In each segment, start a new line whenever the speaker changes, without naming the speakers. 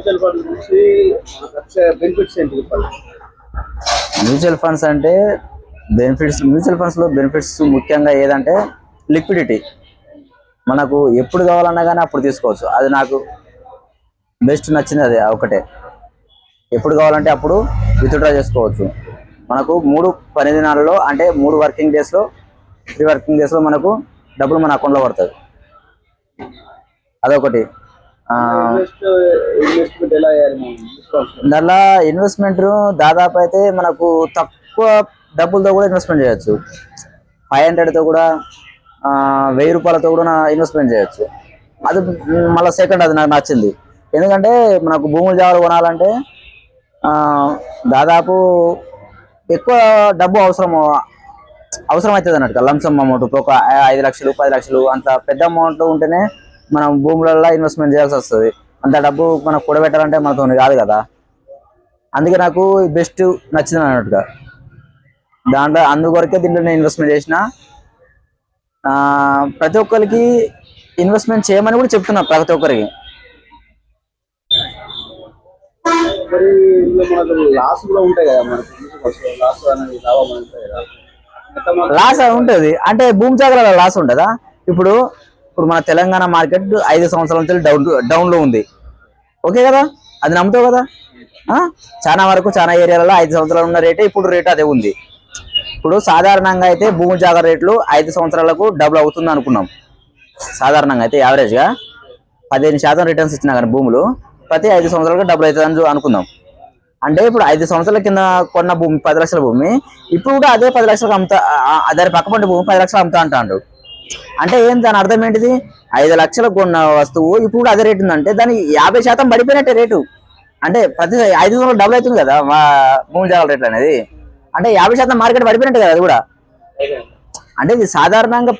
Mutual fund నుంచి benefits ఏంటి చెప్పండి?
మ్యూచువల్ ఫండ్స్ అంటే మ్యూచువల్ ఫండ్స్ లో బెనిఫిట్స్ ముఖ్యంగా ఏదంటే లిక్విడిటీ. మనకు ఎప్పుడు కావాలన్నా కానీ అప్పుడు తీసుకోవచ్చు. అది నాకు బెస్ట్ నచ్చింది, అది ఒకటే. ఎప్పుడు కావాలంటే అప్పుడు విత్డ్రా చేసుకోవచ్చు. మనకు 3 పని దినాలలో అంటే 3 వర్కింగ్ డేస్లో 3 వర్కింగ్ డేస్లో మనకు డబ్బులు మన అకౌంట్లో పడుతుంది. అదొకటి. దానిలో ఇన్వెస్ట్మెంట్ దాదాపు అయితే మనకు తక్కువ డబ్బులతో కూడా ఇన్వెస్ట్మెంట్ చేయొచ్చు. 500తో కూడా 1000 రూపాయలతో కూడా ఇన్వెస్ట్మెంట్ చేయొచ్చు. అది మళ్ళీ సెకండ్, అది నాకు నచ్చింది. ఎందుకంటే మనకు భూములు జాగాలు కొనాలంటే దాదాపు ఎక్కువ డబ్బు అవసరం అవుతుంది అన్నట్టు. లంసమ్ అమౌంట్ ఒక 5 లక్షలు 10 లక్షలు అంత పెద్ద అమౌంట్ ఉంటేనే మనం భూములలో ఇన్వెస్ట్మెంట్ చేయాల్సి వస్తుంది. అంత డబ్బు మనం కూడబెట్టాలంటే మనతో కాదు కదా. అందుకే నాకు బెస్ట్ నచ్చింది అన్నట్టుగా. అందువరకే దీంట్లో నేను ఇన్వెస్ట్మెంట్ చేసిన. ప్రతి ఒక్కరికి ఇన్వెస్ట్మెంట్ చేయమని కూడా చెప్తున్నా, ప్రతి ఒక్కరికి. లాస్ ఉంటుంది అంటే భూమి జాగ్రత్త లాస్ ఉంటుందా? ఇప్పుడు మన తెలంగాణ మార్కెట్ 5 సంవత్సరాల నుంచి డౌన్ లో ఉంది. ఓకే కదా, అది నమ్ముతావు కదా. చాలా వరకు చాలా ఏరియాలలో 5 సంవత్సరాలు ఉన్న రేటే ఇప్పుడు రేట్ అదే ఉంది. ఇప్పుడు సాధారణంగా అయితే భూమి జాగ్రత్త రేట్లు 5 సంవత్సరాలకు డబుల్ అవుతుంది అనుకున్నాం. సాధారణంగా అయితే యావరేజ్గా 15% రిటర్న్స్ ఇచ్చినా కానీ భూములు ప్రతి 5 సంవత్సరాలకు డబుల్ అవుతుంది అనుకుందాం. అంటే ఇప్పుడు 5 సంవత్సరాల కింద కొన్న భూమి 10 లక్షల భూమి ఇప్పుడు కూడా అదే 10 లక్షలకు అమ్ముతా, దాని పక్కపంటి భూమి 10 లక్షలు అమ్ముతా అంటాడు. అంటే ఏం దాని అర్థం ఏంటిది? 5 లక్షలకు కొన్న వస్తువు ఇప్పుడు కూడా అదే రేటు ఉందంటే దాని 50% పడిపోయినట్టే రేటు. అంటే ప్రతి 5 సంవత్సరాలు డబుల్ అవుతుంది కదా మా భూమి జాగ్రత్త రేట్లు అనేది. అంటే 50% మార్కెట్ పడిపోయినట్టు కదా అది కూడా. అంటే ఇది సాధారణంగా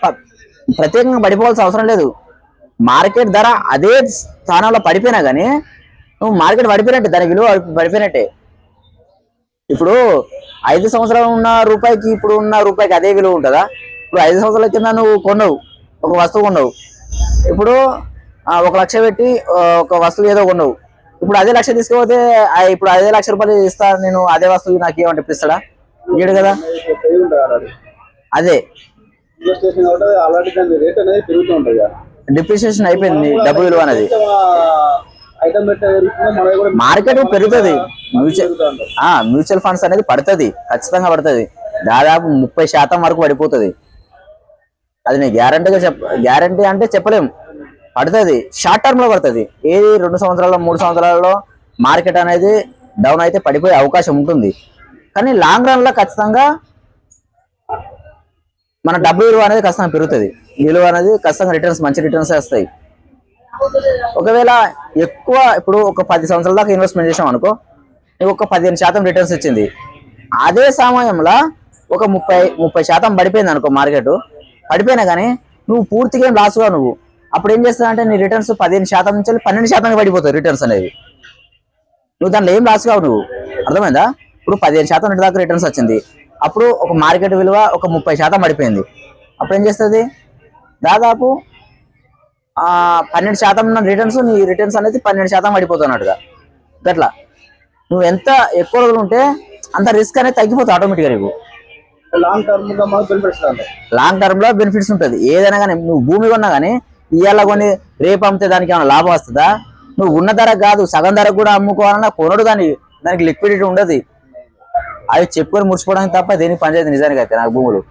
ప్రత్యేకంగా పడిపోవాల్సిన అవసరం లేదు. మార్కెట్ ధర అదే స్థానంలో పడిపోయినా కానీ నువ్వు మార్కెట్ పడిపోయినట్టే, దాని విలువ పడిపోయినట్టే. ఇప్పుడు 5 సంవత్సరాలు ఉన్న రూపాయికి ఇప్పుడు ఉన్న రూపాయికి అదే విలువ ఉంటుందా? ఇప్పుడు 5 సంవత్సరాల కింద నువ్వు కొన్నావు, ఒక వస్తువు కొన్నావు. ఇప్పుడు 1 లక్ష పెట్టి ఒక వస్తువు ఏదో కొన్నావు. ఇప్పుడు అదే లక్ష తీసుకుపోతే ఇప్పుడు అదే ₹1,00,000 ఇస్తా నేను, అదే వస్తువు నాకు ఏమంటే ఇప్పిస్తాడా? ఇయ్యడు కదా. అదే డిప్రిసియేషన్ అయిపోయింది డబ్బు విలువ అనేది. మార్కెట్ పెరుగుతుంది, మ్యూచువల్ ఫండ్స్ అనేది పడుతుంది, ఖచ్చితంగా పడుతుంది. దాదాపు 30% వరకు పడిపోతుంది. అది నేను గ్యారంటీ అంటే చెప్పలేము. పడుతుంది, షార్ట్ టర్మ్ లో పడుతుంది. ఏది 2 సంవత్సరాల్లో 3 సంవత్సరాల్లో మార్కెట్ అనేది డౌన్ అయితే పడిపోయే అవకాశం ఉంటుంది. కానీ లాంగ్ రన్ లో ఖచ్చితంగా మన డబ్బు విలువ అనేది ఖచ్చితంగా పెరుగుతుంది. విలువ అనేది ఖచ్చితంగా రిటర్న్స్, మంచి రిటర్న్స్ వస్తాయి. ఒకవేళ ఎక్కువ ఇప్పుడు ఒక 10 సంవత్సరాల దాకా ఇన్వెస్ట్మెంట్ చేసాం అనుకో, నీకు ఒక 15% రిటర్న్స్ ఇచ్చింది. అదే సమయంలో ఒక 30% పడిపోయింది అనుకో, మార్కెట్ పడిపోయినా కానీ నువ్వు పూర్తిగా లాస్గా నువ్వు అప్పుడు ఏం చేస్తావు అంటే నీ రిటర్న్స్ 15% నుంచి 12% పడిపోతాయి రిటర్న్స్ అనేది. నువ్వు దాంట్లో ఏం లాస్ కావు నువ్వు. అర్థమైందా? ఇప్పుడు 15% దాకా రిటర్న్స్ వచ్చింది, అప్పుడు ఒక మార్కెట్ విలువ ఒక 30% పడిపోయింది. అప్పుడు ఏం చేస్తుంది? దాదాపు 12% ఉన్న రిటర్న్స్, నీ రిటర్న్స్ అనేది 12% పడిపోతున్నట్టుగా. గట్లా నువ్వు ఎంత ఎక్కువ రోజులు ఉంటే అంత రిస్క్ అనేది తగ్గిపోతుంది ఆటోమేటిక్గా. నీకు లాంగ్ టర్మ్ లో బెనిఫిట్స్ ఉంటుంది. ఏదైనా కానీ నువ్వు భూమి కొన్నా కానీ ఇవాళ కొని రేపు అమ్మితే దానికి ఏమైనా లాభం వస్తుందా? నువ్వు ఉన్న ధర కాదు, సగం ధర కూడా అమ్ముకోవాలన్నా కొనడు. దానికి లిక్విడిటీ ఉండదు. అవి చెప్పుకొని ముడిచిపోవడానికి తప్ప దేనికి పనిచేయదు నిజానికి అయితే నాకు భూములు.